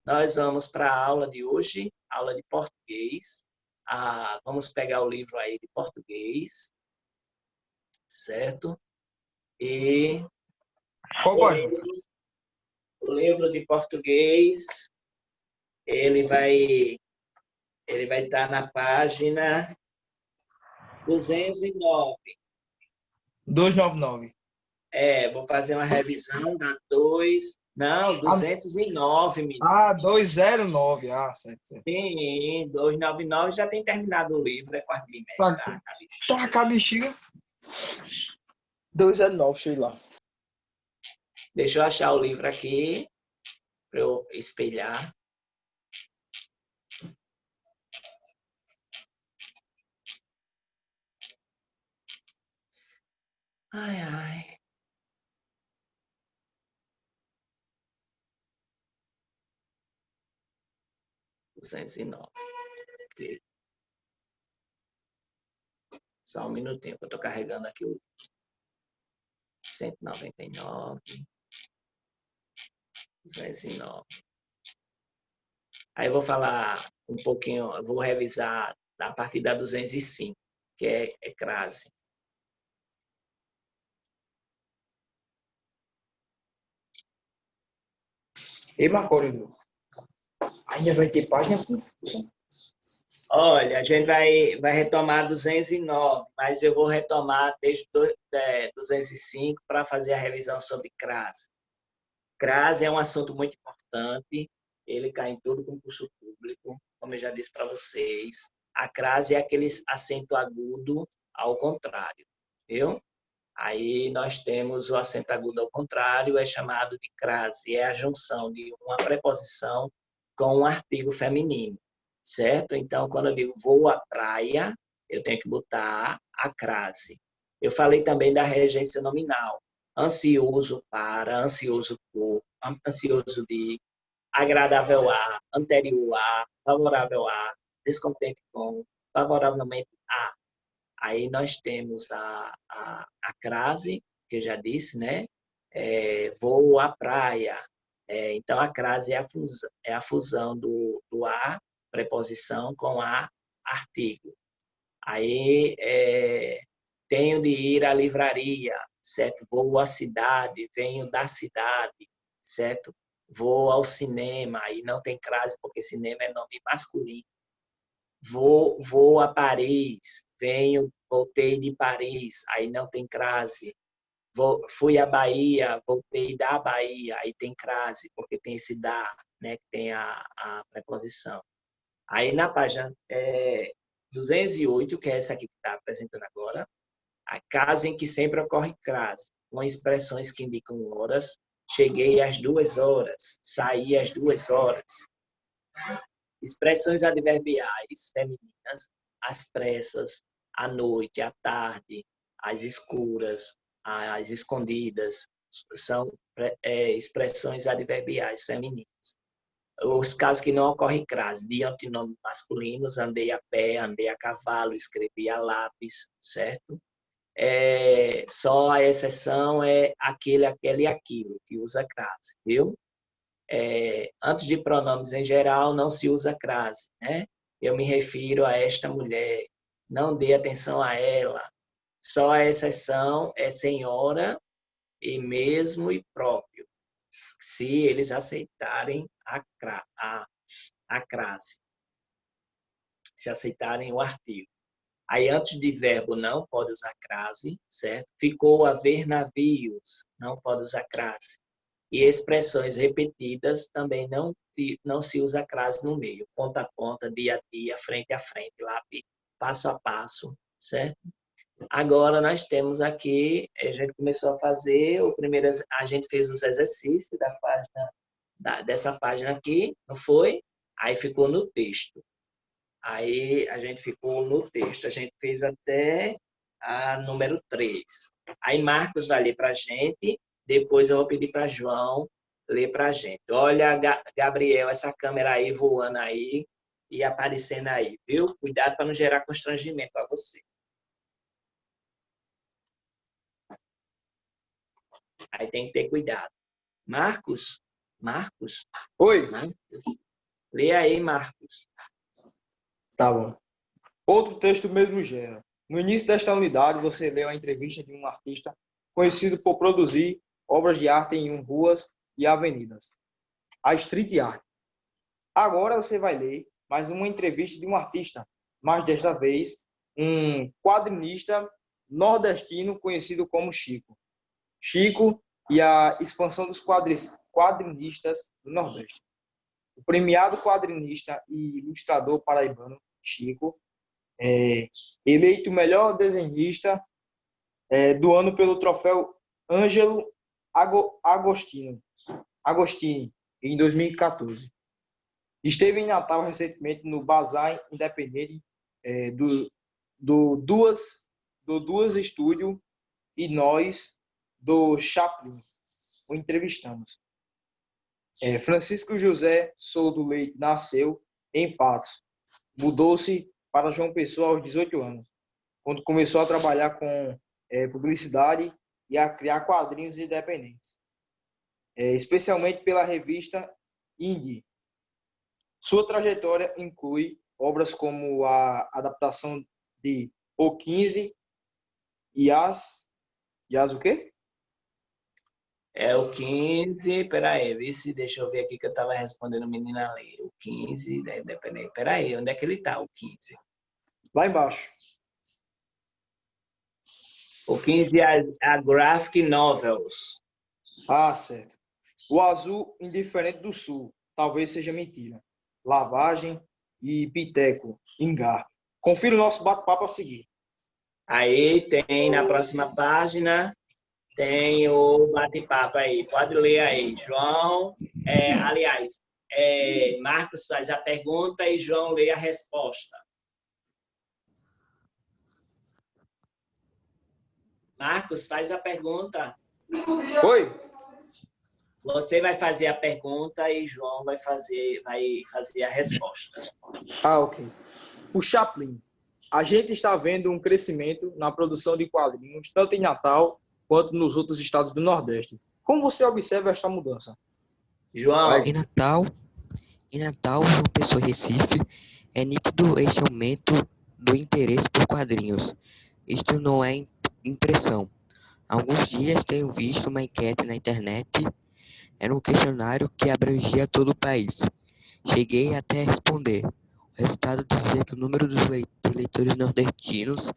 Nós vamos para a aula de hoje, aula de português. Vamos pegar o livro aí de português, certo? E Qual página? o livro de português, ele vai estar na página 209. 299. Vou fazer uma revisão da 209, menino. 209. Certo. Sim, 299 já tem terminado o livro, é quarto bimestre. Taca a bexiga. 209, deixa eu ir lá. Deixa eu achar o livro aqui, para eu espelhar. Ai, ai. Ok. Só um minutinho, que eu estou carregando aqui o 199, 209. Aí eu vou falar um pouquinho, eu vou revisar a partir da 205, que é crase. Ei, Marconi, ainda vai ter página confusa. Olha, a gente vai retomar 209, mas eu vou retomar desde 205 para fazer a revisão sobre crase. Crase é um assunto muito importante, ele cai em todo concurso público, como eu já disse para vocês. A crase é aquele acento agudo ao contrário, viu? Aí nós temos o acento agudo ao contrário, é chamado de crase, é a junção de uma preposição com um artigo feminino, certo? Então, quando eu digo vou à praia, eu tenho que botar a crase. Eu falei também da regência nominal, ansioso para, ansioso por, ansioso de, agradável a, anterior a, favorável a, descontente com, favoravelmente a. Aí nós temos a crase, que eu já disse, né? Vou à praia. Então, a crase é a fusão do a, preposição, com a, artigo. Aí, tenho de ir à livraria, certo? Vou à cidade, venho da cidade, certo? Vou ao cinema, aí não tem crase, porque cinema é nome masculino. Vou a Paris, voltei de Paris, aí não tem crase. Fui à Bahia, voltei da Bahia, aí tem crase, porque tem esse da, né, que tem a preposição. Aí na página 208, que é essa aqui que está apresentando agora, a casa em que sempre ocorre crase, com expressões que indicam horas. Cheguei às 2 horas, saí às 2 horas. Expressões adverbiais femininas, às pressas, à noite, à tarde, às escuras, às escondidas, são expressões adverbiais femininas. Os casos que não ocorrem crase, de antinomes masculinos, andei a pé, andei a cavalo, escrevi a lápis, certo? Só a exceção é aquele, aquele e aquilo, que usa crase, viu? Antes de pronomes em geral, não se usa crase, né? Eu me refiro a esta mulher, não dê atenção a ela. Só a exceção é senhora e mesmo e próprio, se eles aceitarem a crase, se aceitarem o artigo. Aí, antes de verbo, não pode usar crase, certo? Ficou a ver navios, não pode usar crase. E expressões repetidas também não se usa crase no meio. Ponta a ponta, dia a dia, frente a frente, lápis, passo a passo, certo? Agora nós temos aqui, a gente começou a fazer, a gente fez os exercícios da página, dessa página aqui, não foi? Aí ficou no texto. Aí a gente ficou no texto. A gente fez até a número 3. Aí Marcos vai ler para a gente, depois eu vou pedir para João ler para a gente. Olha, Gabriel, essa câmera aí voando aí e aparecendo aí, viu? Cuidado para não gerar constrangimento para você. Aí tem que ter cuidado. Marcos, Marcos? Oi. Marcos? Lê aí, Marcos. Tá bom. Outro texto do mesmo gênero. No início desta unidade, você leu a entrevista de um artista conhecido por produzir obras de arte em ruas e avenidas, a street art. Agora você vai ler mais uma entrevista de um artista, mas desta vez um quadrinista nordestino conhecido como Chico. Chico e a expansão dos quadrinistas do Nordeste. O premiado quadrinista e ilustrador paraibano Chico eleito o melhor desenhista do ano pelo troféu Ângelo Agostini, em 2014. Esteve em Natal recentemente no Bazar Independente do Duas Estúdio e nós, do Chaplin, o entrevistamos. Francisco José Souto Leite nasceu em Patos. Mudou-se para João Pessoa aos 18 anos, quando começou a trabalhar com publicidade e a criar quadrinhos independentes, especialmente pela revista Indie. Sua trajetória inclui obras como a adaptação de O 15 e As o quê? É o 15, peraí, deixa eu ver aqui que eu estava respondendo o menino ali. O 15, peraí, onde é que ele está, o 15? Lá embaixo. O 15 é a Graphic Novels. Ah, certo. O Azul Indiferente do Sul, talvez seja mentira. Lavagem e Piteco, Engar. Confira o nosso bate-papo a seguir. Aí tem na próxima página, tem o bate-papo aí. Pode ler aí, João. Aliás, Marcos faz a pergunta e João lê a resposta. Marcos, faz a pergunta. Oi? Você vai fazer a pergunta e João vai fazer a resposta. Ah, ok. O Chaplin. A gente está vendo um crescimento na produção de quadrinhos, tanto em Natal quanto nos outros estados do Nordeste. Como você observa esta mudança? João. Em Natal, João Pessoa e Recife, é nítido este aumento do interesse por quadrinhos. Isto não é impressão. Há alguns dias tenho visto uma enquete na internet. Era um questionário que abrangia todo o país. Cheguei até a responder. O resultado dizia que o número de leitores nordestinos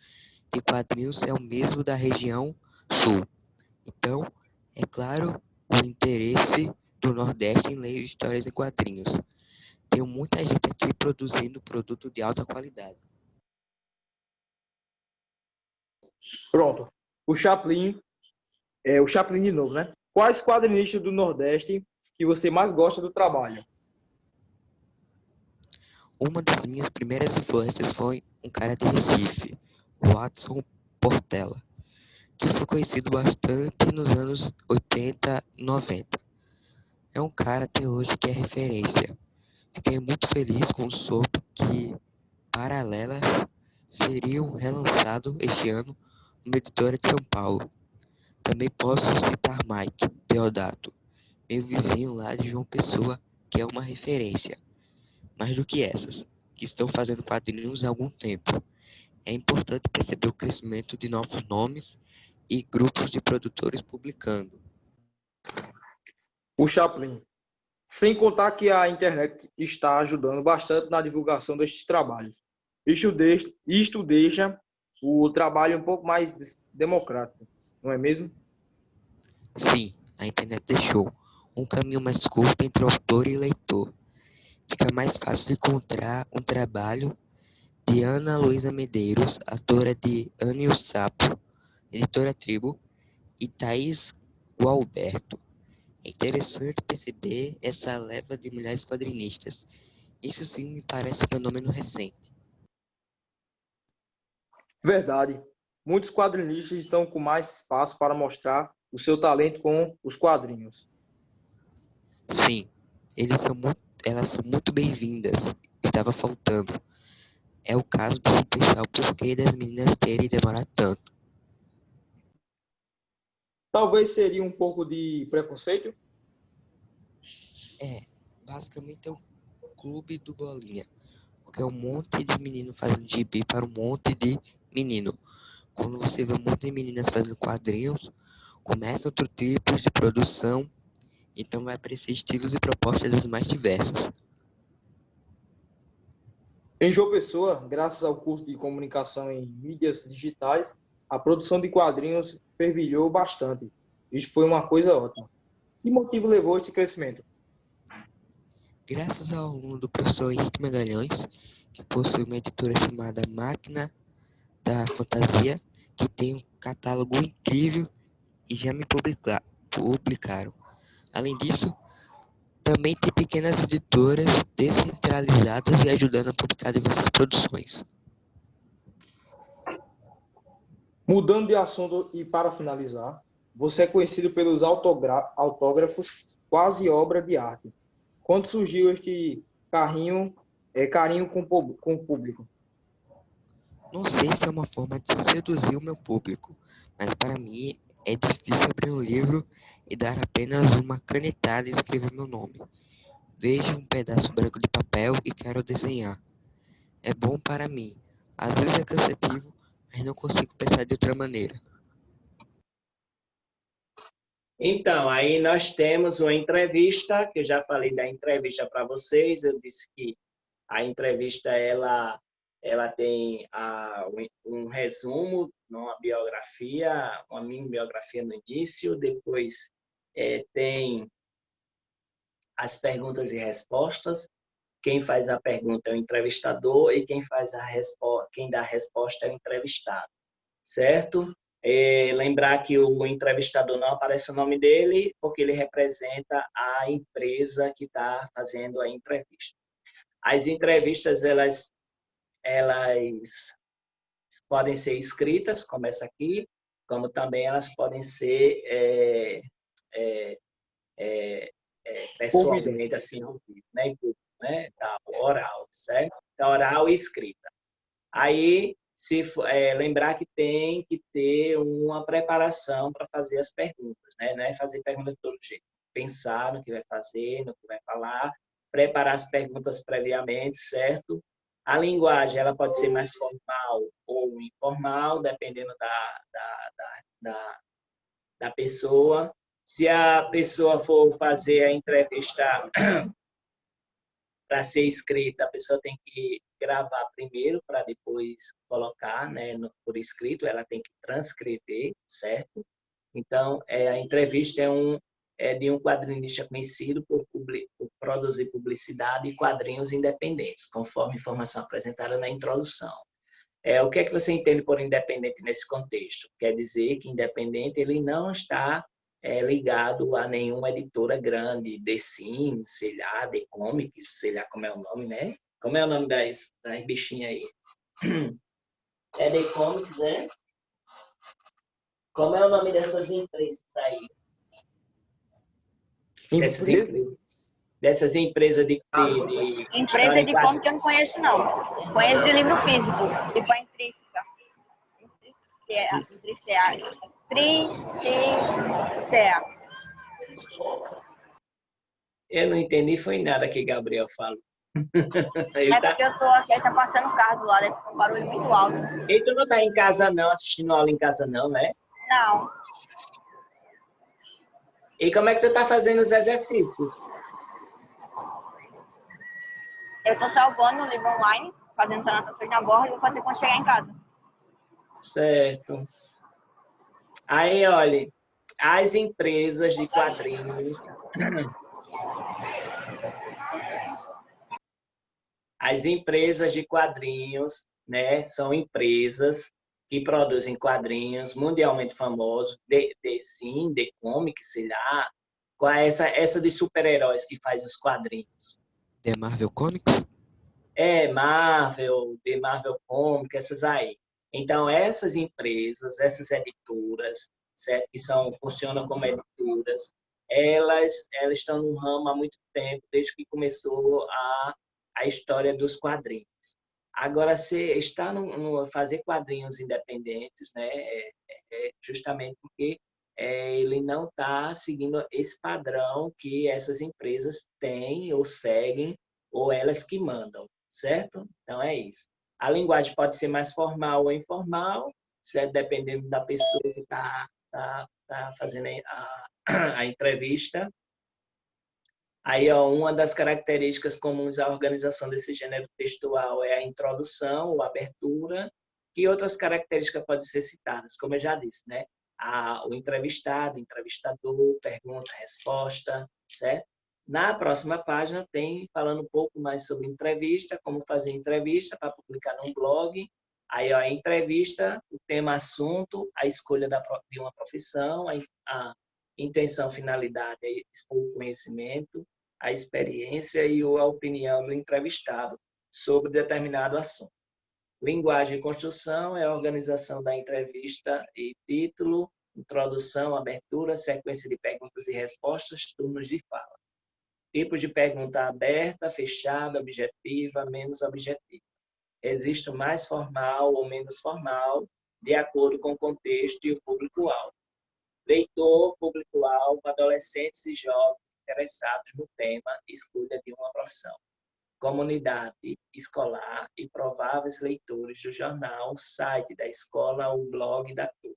de quadrinhos é o mesmo da região sul. Então, é claro, o interesse do Nordeste em ler histórias em quadrinhos. Tem muita gente aqui produzindo produto de alta qualidade. Pronto. O Chaplin de novo, né? Quais quadrinistas do Nordeste que você mais gosta do trabalho? Uma das minhas primeiras influências foi um cara de Recife, Watson Portela, que foi conhecido bastante nos anos 80 e 90. É um cara até hoje que é referência. Fiquei muito feliz com o soube que Paralelas seriam relançado este ano numa editora de São Paulo. Também posso citar Mike Deodato, meu vizinho lá de João Pessoa, que é uma referência. Mais do que essas, que estão fazendo quadrinhos há algum tempo. É importante perceber o crescimento de novos nomes e grupos de produtores publicando. O Chaplin. Sem contar que a internet está ajudando bastante na divulgação destes trabalhos. Isto deixa o trabalho um pouco mais democrático, não é mesmo? Sim, a internet deixou um caminho mais curto entre autor e leitor. Fica mais fácil de encontrar um trabalho de Ana Luísa Medeiros, autora de Ana e o Sapo, editora Tribo, e Thaís Gualberto. É interessante perceber essa leva de mulheres quadrinistas. Isso sim me parece um fenômeno recente. Verdade. Muitos quadrinistas estão com mais espaço para mostrar o seu talento com os quadrinhos. Sim, elas são muito bem-vindas. Estava faltando. É o caso de se pensar o porquê das meninas terem demorado tanto. Talvez seria um pouco de preconceito? É, basicamente é um clube do Bolinha, porque é um monte de menino fazendo gibi para um monte de menino. Quando você vê um monte de meninas fazendo quadrinhos, começa outro tipo de produção, então vai aparecer estilos e propostas das mais diversas. Em João Pessoa, graças ao curso de comunicação em mídias digitais, a produção de quadrinhos fervilhou bastante. Isso foi uma coisa ótima. Que motivo levou a este crescimento? Graças ao aluno do professor Henrique Magalhães, que possui uma editora chamada Máquina da Fantasia, que tem um catálogo incrível e já me publicaram. Além disso, também tem pequenas editoras descentralizadas e ajudando a publicar diversas produções. Mudando de assunto e para finalizar, você é conhecido pelos autógrafos quase obra de arte. Quando surgiu este carinho com o público? Não sei se é uma forma de seduzir o meu público, mas para mim é difícil abrir um livro e dar apenas uma canetada e escrever meu nome. Vejo um pedaço branco de papel e quero desenhar. É bom para mim. Às vezes é cansativo, mas não consigo pensar de outra maneira. Então, aí nós temos uma entrevista, que eu já falei da entrevista para vocês, eu disse que a entrevista ela tem um resumo, uma biografia, uma mini biografia no início, depois tem as perguntas e respostas. Quem faz a pergunta é o entrevistador e quem dá a resposta é o entrevistado, certo? Lembrar que o entrevistador não aparece o nome dele, porque ele representa a empresa que está fazendo a entrevista. As entrevistas, elas podem ser escritas, como essa aqui, como também elas podem ser é, é, pessoalmente, assim, ao vivo, né? Né? Tá, oral, certo? Então, oral e escrita. Aí, lembrar que tem que ter uma preparação para fazer as perguntas, né? Não é fazer pergunta de todo jeito. Pensar no que vai fazer, no que vai falar, preparar as perguntas previamente, certo? A linguagem, ela pode ser mais formal ou informal, dependendo da pessoa. Se a pessoa for fazer a entrevista para ser escrita, a pessoa tem que gravar primeiro para depois colocar, né, por escrito, ela tem que transcrever, certo? Então, a entrevista é de um quadrinista conhecido por produzir publicidade e quadrinhos independentes, conforme informação apresentada na introdução. O que é que você entende por independente nesse contexto? Quer dizer que independente ele não está ligado a nenhuma editora grande, The Sims, sei lá, The Comics, sei lá como é o nome, né? Como é o nome das bichinhas aí? É The Comics, né? Como é o nome dessas empresas aí? Dessas empresas de Empresa de como que eu não conheço, não. Conheço de livro físico, tipo a Intrínseca. Intrínseca. Eu não entendi, foi nada que Gabriel falou. Porque eu tô aqui, aí tá passando carro do lado, aí fica um barulho muito alto. E tu não tá em casa não, assistindo aula em casa não, né? Não. E como é que tu tá fazendo os exercícios? Eu tô salvando o livro online, fazendo as anotações na borda e vou fazer quando chegar em casa. Certo. Aí, olha, as empresas de quadrinhos... As empresas de quadrinhos, né, são empresas que produzem quadrinhos mundialmente famosos, Sim, The Comics, sei lá, qual é essa de super-heróis que faz os quadrinhos? The Marvel Comics? Marvel, The Marvel Comics, essas aí. Então, essas empresas, essas editoras, certo? Que funcionam como editoras, elas estão no ramo há muito tempo, desde que começou a história dos quadrinhos. Agora, se está fazer quadrinhos independentes, né, justamente porque ele não está seguindo esse padrão que essas empresas têm ou seguem, ou elas que mandam, certo? Então, é isso. A linguagem pode ser mais formal ou informal, certo? Dependendo da pessoa que está fazendo a entrevista. Aí, ó, uma das características comuns à organização desse gênero textual é a introdução ou abertura, que outras características podem ser citadas, como eu já disse, né? O entrevistado, entrevistador, pergunta, resposta, certo? Na próxima página tem falando um pouco mais sobre entrevista, como fazer entrevista para publicar num blog. Aí, ó, a entrevista, o tema, assunto, a escolha de uma profissão, a intenção, finalidade, expor o conhecimento, a experiência e a opinião do entrevistado sobre determinado assunto. Linguagem e construção é a organização da entrevista e título, introdução, abertura, sequência de perguntas e respostas, turnos de fala. Tipos de pergunta: aberta, fechada, objetiva, menos objetiva. Existe o mais formal ou menos formal, de acordo com o contexto e o público-alvo. Leitor, público-alvo, adolescentes e jovens interessados no tema, escolha de uma profissão. Comunidade escolar e prováveis leitores do jornal, site da escola ou blog da turma.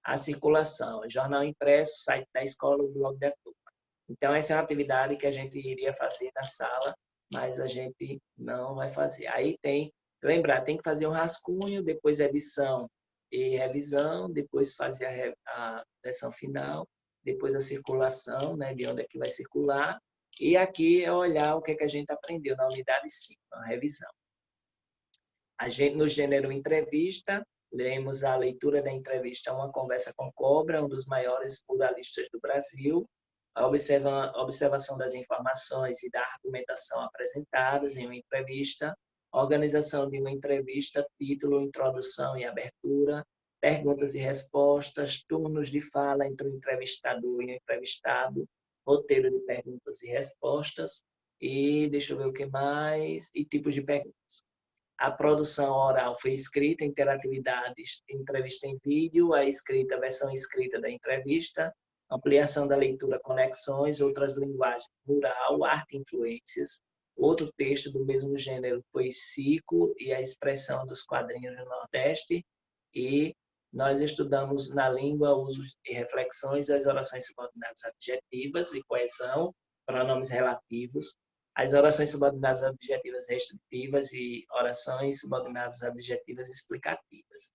A circulação, jornal impresso, site da escola ou blog da turma. Então, essa é uma atividade que a gente iria fazer na sala, mas a gente não vai fazer. Aí lembrar, tem que fazer um rascunho, depois edição e revisão, depois fazer a versão final, depois a circulação, né, de onde é que vai circular, e aqui é olhar o que é que a gente aprendeu na unidade 5, a revisão. No gênero entrevista, lemos a leitura da entrevista Uma Conversa com Cobra, um dos maiores pluralistas do Brasil, a observação das informações e da argumentação apresentadas em uma entrevista, a organização de uma entrevista, título, introdução e abertura, perguntas e respostas, turnos de fala entre o entrevistador e o entrevistado, roteiro de perguntas e respostas, e deixa eu ver o que mais, e tipos de perguntas. A produção oral foi escrita, interatividades, entrevista em vídeo, a versão escrita da entrevista, ampliação da leitura, conexões, outras linguagens, rural, arte e influências. Outro texto do mesmo gênero foi Cico e a expressão dos quadrinhos do Nordeste. E nós estudamos na língua, usos e reflexões, as orações subordinadas adjetivas e coesão, pronomes relativos, as orações subordinadas adjetivas restritivas e orações subordinadas adjetivas explicativas.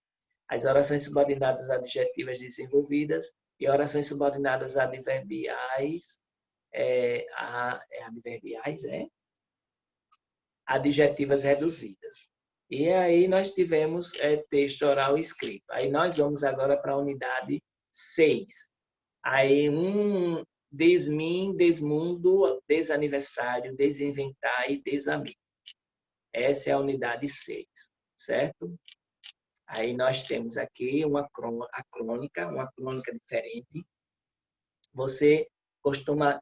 As orações subordinadas adjetivas desenvolvidas e orações subordinadas adverbiais, adjetivas reduzidas. E aí nós tivemos texto oral e escrito. Aí nós vamos agora para a unidade 6. Aí desmin, desmundo, desaniversário, desinventar e desamigo. Essa é a unidade 6, certo? Aí nós temos aqui a crônica, uma crônica diferente. Você costuma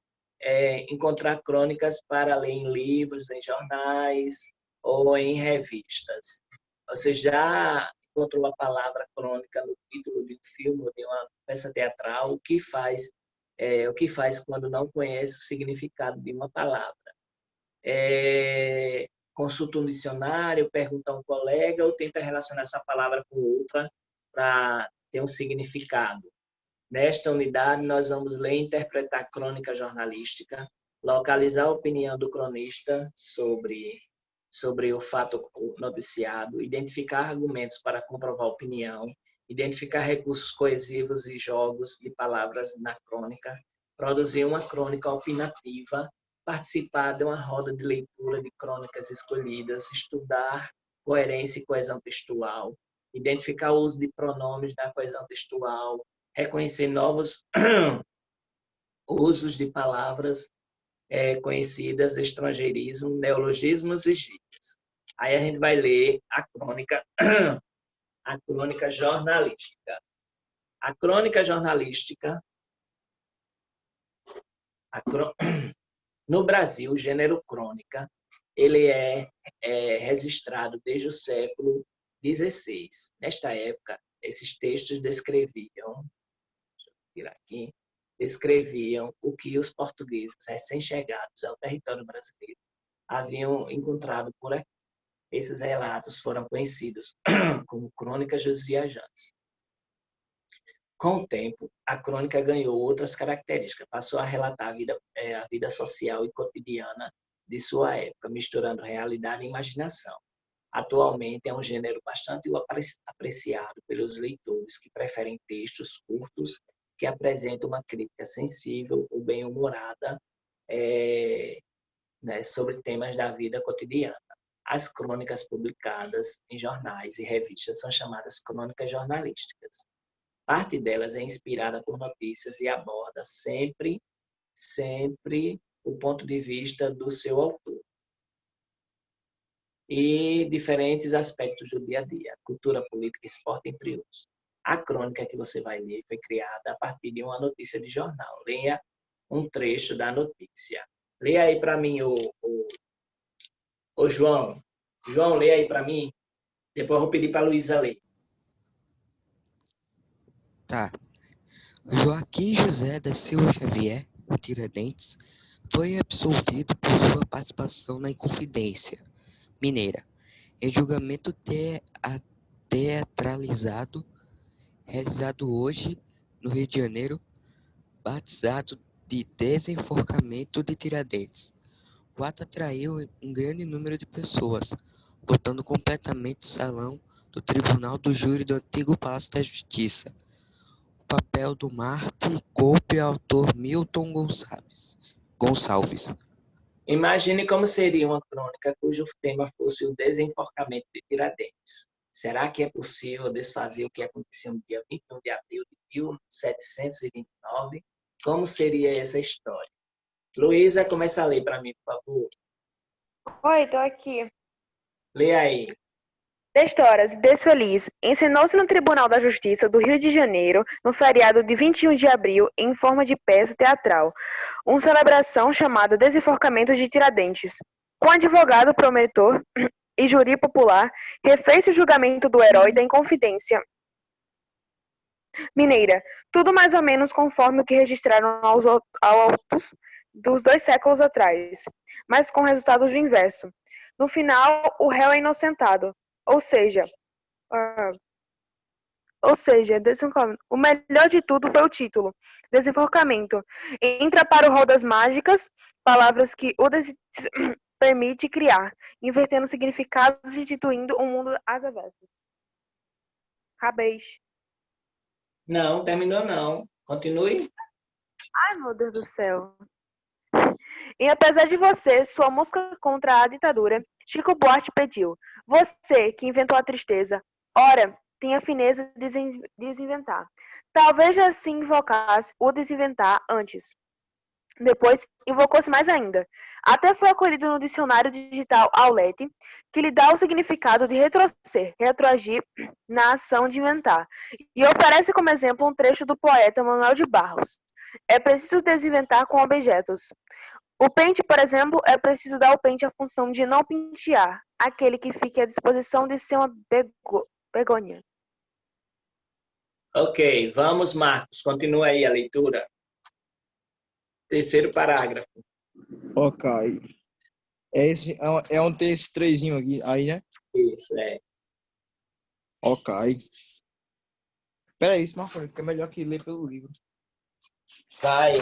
encontrar crônicas para ler em livros, em jornais ou em revistas. Você já encontrou a palavra crônica no título de um filme ou de uma peça teatral? O que faz quando não conhece o significado de uma palavra? Consulta um dicionário, pergunta a um colega ou tenta relacionar essa palavra com outra para ter um significado. Nesta unidade, nós vamos ler e interpretar crônica jornalística, localizar a opinião do cronista sobre o fato noticiado, identificar argumentos para comprovar a opinião, identificar recursos coesivos e jogos de palavras na crônica, produzir uma crônica opinativa, participar de uma roda de leitura de crônicas escolhidas, estudar coerência e coesão textual, identificar o uso de pronomes na coesão textual, reconhecer novos usos de palavras conhecidas, estrangeirismo, neologismos e gírias. Aí a gente vai ler a crônica jornalística. A crônica jornalística, no Brasil, o gênero crônica, ele é registrado desde o século XVI. Nesta época, esses textos descreviam compartilhar aqui, descreviam o que os portugueses recém-chegados ao território brasileiro haviam encontrado por aqui. Esses relatos foram conhecidos como Crônicas dos Viajantes. Com o tempo, a crônica ganhou outras características, passou a relatar a vida social e cotidiana de sua época, misturando realidade e imaginação. Atualmente é um gênero bastante apreciado pelos leitores que preferem textos curtos que apresentam uma crítica sensível ou bem-humorada sobre temas da vida cotidiana. As crônicas publicadas em jornais e revistas são chamadas crônicas jornalísticas. Parte delas é inspirada por notícias e aborda sempre o ponto de vista do seu autor. E diferentes aspectos do dia a dia, cultura, política, esporte, entre outros. A crônica que você vai ler foi criada a partir de uma notícia de jornal. Leia um trecho da notícia. Leia aí para mim, o João. João, leia aí para mim. Depois eu vou pedir para a Luísa ler. Tá. Joaquim José da Silva Xavier, o Tiradentes, foi absolvido por sua participação na Inconfidência Mineira, em julgamento teatralizado, realizado hoje no Rio de Janeiro, batizado de Desenforcamento de Tiradentes. O ato atraiu um grande número de pessoas, lotando completamente o salão do Tribunal do Júri do antigo Palácio da Justiça. O papel do Marte coube ao autor Milton Gonçalves. Imagine como seria uma crônica cujo tema fosse o desenforcamento de Tiradentes. Será que é possível desfazer o que aconteceu no dia 21 de abril de 1729? Como seria essa história? Luísa, começa a ler para mim, por favor. Oi, tô aqui. Lê aí. Texto horas, desfeliz. Encenou-se no Tribunal da Justiça do Rio de Janeiro, no feriado de 21 de abril, em forma de peça teatral, uma celebração chamada Desenforcamento de Tiradentes. Com advogado, promotor e júri popular, refez-se o julgamento do herói da Inconfidência Mineira, tudo mais ou menos conforme o que registraram aos autos dos 2 séculos atrás, mas com resultados do inverso. No final, o réu é inocentado, ou seja, o melhor de tudo foi o título, Desenforcamento. Entra para o rol das mágicas, palavras que o permite criar, invertendo significados e instituindo um mundo às avessas. Acabei. Não, terminou não. Continue. Ai, meu Deus do céu. E apesar de você, sua música contra a ditadura, Chico Buarque pediu. Você, que inventou a tristeza, ora, tem a fineza de desinventar. Talvez assim invocasse o desinventar antes. Depois, invocou-se mais ainda. Até foi acolhido no dicionário digital Aulete, que lhe dá o significado de retroceder, retroagir na ação de inventar. E oferece como exemplo um trecho do poeta Manuel de Barros. É preciso desinventar com objetos. O pente, por exemplo, é preciso dar ao pente a função de não pentear, aquele que fique à disposição de ser uma begônia. Ok, vamos, Marcos. Continua aí a leitura. Terceiro parágrafo. Ok. É onde tem esse trezinho aqui, aí, né? Isso, é. Ok. Peraí, isso, Marcos, que é melhor que ler pelo livro. Vai.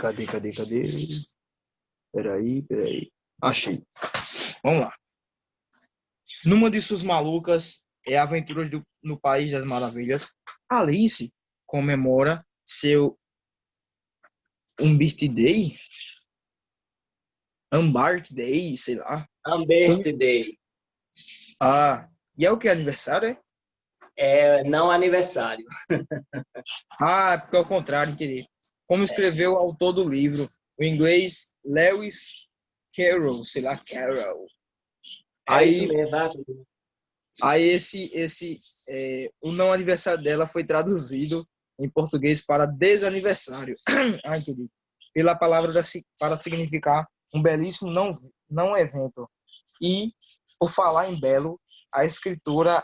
Cadê? Peraí. Achei. Vamos lá. Numa de suas malucas aventuras no País das Maravilhas, Alice comemora seu birthday, birthday, sei lá. Birthday. Ah, e é o que? Aniversário, é? É não aniversário. Ah, porque é o contrário, entendi. Como escreveu o autor do livro, o inglês Lewis Carroll, sei lá, Carroll. Isso mesmo. Aí o não aniversário dela foi traduzido em português para desaniversário. Ah, entendi. Pela palavra para significar um belíssimo não evento. E, por falar em belo, a escritora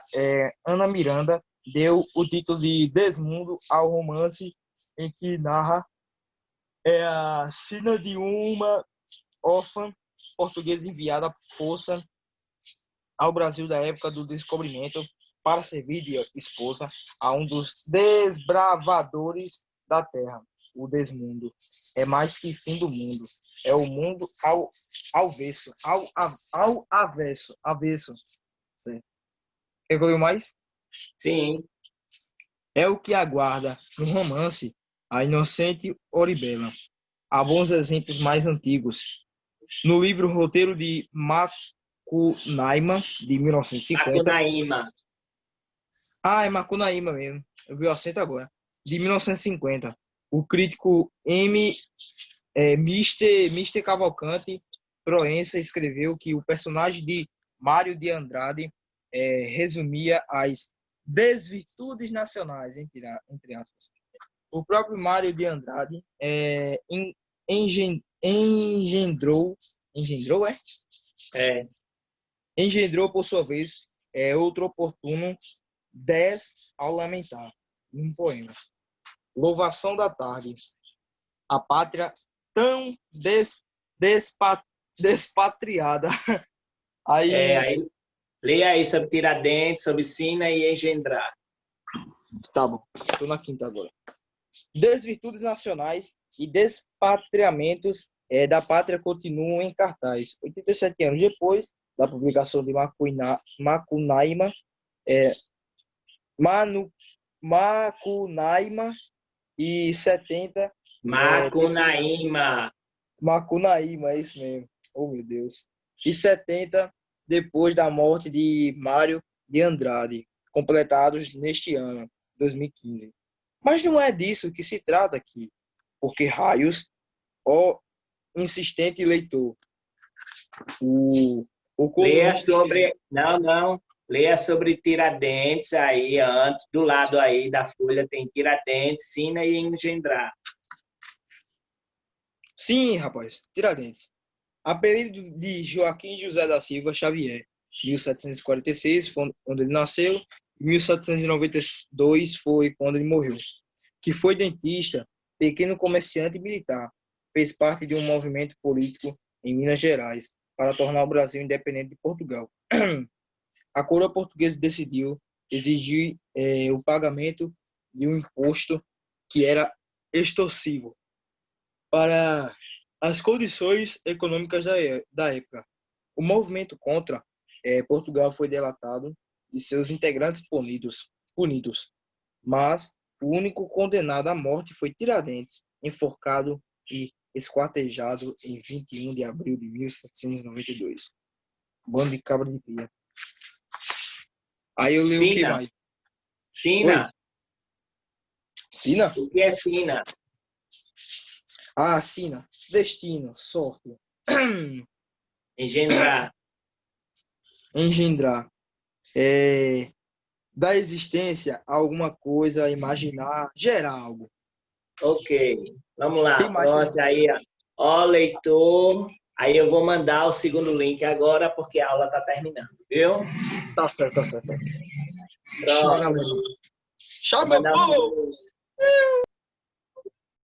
Ana Miranda deu o título de Desmundo ao romance em que narra a sina de uma órfã portuguesa enviada por força ao Brasil da época do descobrimento para servir de esposa a um dos desbravadores da terra. O desmundo é mais que fim do mundo, é o mundo ao avesso. Certo. Quer que eu leia mais? Sim. É o que aguarda no romance a inocente Oribela. Há bons exemplos mais antigos. No livro Roteiro de Macunaíma, de 1950. Macunaíma. É Macunaíma mesmo. Eu vi o acento agora. De 1950. O crítico Mister Cavalcante Proença escreveu que o personagem de Mário de Andrade resumia as desvirtudes nacionais, entre aspas. O próprio Mário de Andrade engendrou, por sua vez, outro oportuno 10 ao lamentar, num poema. Louvação da tarde. A pátria tão despatriada. Aí, leia aí sobre Tiradentes, sobre Sina e engendrar. Tá bom, estou na quinta agora. Desvirtudes nacionais e despatriamentos da pátria continuam em cartaz. 87 anos depois da publicação de Macunaíma, Macunaíma e 70... Macunaíma, é isso mesmo. Oh, meu Deus. E 70, depois da morte de Mário de Andrade, completados neste ano, 2015. Mas não é disso que se trata aqui. Porque raios, ó insistente leitor, Leia sobre... Não. Leia sobre Tiradentes aí, antes, do lado aí da folha tem Tiradentes, Sina e engendrar. Sim, rapaz, Tiradentes. Apelido de Joaquim José da Silva Xavier, 1746, foi onde ele nasceu, 1792 foi quando ele morreu. Que foi dentista, pequeno comerciante e militar. Fez parte de um movimento político em Minas Gerais para tornar o Brasil independente de Portugal. A coroa portuguesa decidiu exigir o pagamento de um imposto que era extorsivo para as condições econômicas da época. O movimento contra Portugal foi delatado e seus integrantes punidos, mas o único condenado à morte foi Tiradentes, enforcado e esquartejado em 21 de abril de 1792. Bando de cabra de pia. Aí eu li o que mais? Sina. Oi? Sina? O que é Sina? Sina. Destino, sorte. Engendrar. Engendrar. Da existência a alguma coisa, imaginar, gerar algo. Ok. Vamos lá. Tem mais Pronto, aí, ó, leitor. Aí eu vou mandar o segundo link agora, porque a aula está terminando, viu? Tá certo. Pronto. Chama, pô!